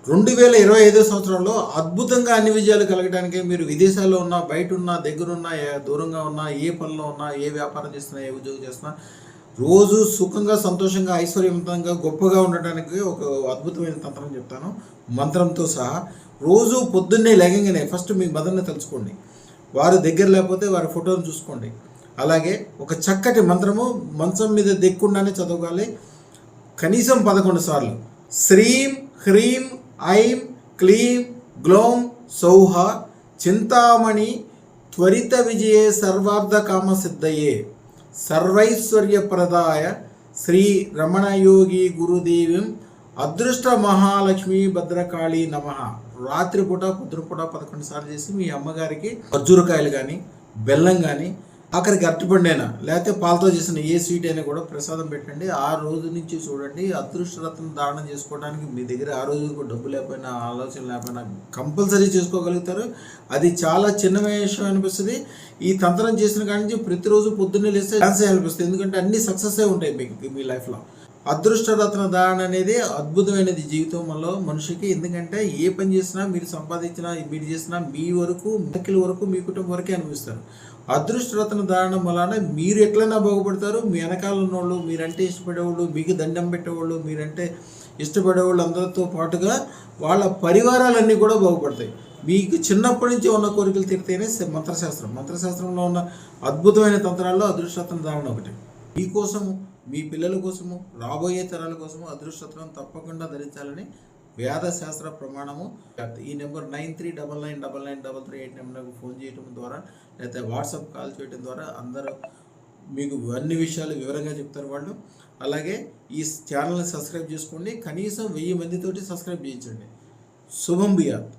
2025 సంవత్సరంలో అద్భుతంగా అన్ని విజయాలు కలగడానికి మీరు విదేశాల్లో ఉన్నా, బయట ఉన్నా, దగ్గరున్నా, దూరంగా ఉన్నా, ఏ పనిలో ఉన్నా, ఏ వ్యాపారం చేస్తున్నా, ఏ ఉద్యోగం చేస్తున్నా రోజు సుఖంగా, సంతోషంగా, ఐశ్వర్యవంతంగా, గొప్పగా ఉండటానికి ఒక అద్భుతమైన తంత్రం చెప్తాను, మంత్రంతో సహా. రోజు పొద్దున్నే లేగంగానే ఫస్ట్ మీ మదర్ని తలుచుకోండి. వారు దగ్గర లేకపోతే వారి ఫోటోను చూసుకోండి. అలాగే ఒక చక్కటి మంత్రము మంచం మీద దిక్కుండానే చదవాలి. కనీసం 11 సార్లు. శ్రీం హ్రీం ఐం క్లీం గ్లౌం సౌహ చింతామణి త్వరిత విజయే సర్వార్థ కామ సిద్ధయే సర్వైశ్వర్యప్రదాయ శ్రీ రమణయోగి గురుదేవం అదృష్ట మహాలక్ష్మి భద్రకాళి నమః. రాత్రిపూట పొద్దునపూట 11 సార్లు చేసి మీ అమ్మగారికి ఖర్జూరకాయలు కానీ, బెల్లం కానీ, ఆఖరికి అరటిపండైనా లేకపోతే పాలతో చేసిన ఏ స్వీట్ అయినా కూడా ప్రసాదం పెట్టండి. ఆ రోజు నుంచి చూడండి, అదృష్టరత్నం దానం చేసుకోవడానికి మీ దగ్గర ఆ రోజు డబ్బు లేకపోయినా, ఆలోచన లేకపోయినా కంపల్సరీ చేసుకోగలుగుతారు. అది చాలా చిన్న విషయం అనిపిస్తుంది. ఈ తంత్రం చేసిన కాడి నుంచి ప్రతిరోజు పొద్దున్నే లేస్తే డాన్స్ అనిపిస్తుంది. ఎందుకంటే అన్ని సక్సెస్ ఉంటాయి మీకు మీ లైఫ్లో. అదృష్టరత్న దానం అనేది అద్భుతమైనది జీవితంలో మనిషికి. ఎందుకంటే ఏ పని చేసినా, మీరు సంపాదించినా, మీరు చేసినా మీ వరకు, మిగిలిన వరకు మీ కుటుంబం వరకే అనిపిస్తారు. అదృష్టరత్న దానం వలన మీరు ఎట్లైనా బాగుపడతారు. మీ వెనకాల ఉన్నవాళ్ళు, మీరంటే ఇష్టపడేవాళ్ళు, మీకు దండం పెట్టేవాళ్ళు, మీరంటే ఇష్టపడేవాళ్ళు అందరితో పాటుగా వాళ్ళ పరివారాలన్నీ కూడా బాగుపడతాయి. మీకు చిన్నప్పటి నుంచి ఉన్న కోరికలు తీరితేనే మంత్రశాస్త్రంలో ఉన్న అద్భుతమైన తంత్రాల్లో అదృష్టరత్న దానం ఒకటి. మీకోసము, మీ పిల్లల కోసము, రాబోయే తరాల కోసము అదృష్టరత్నం తప్పకుండా ధరించాలని వేద శాస్త్ర ప్రమాణము. ఈ నెంబర్ 9399993338 నెంబర్కు ఫోన్ చేయడం ద్వారా లేకపోతే వాట్సాప్ కాల్ చేయడం ద్వారా అందరూ మీకు అన్ని విషయాలు వివరంగా చెప్తారు వాళ్ళు. అలాగే ఈ ఛానల్ని సబ్స్క్రైబ్ చేసుకోండి. కనీసం 1000 మందితోటి సబ్స్క్రైబ్ చేయించండి. శుభం బియాత్.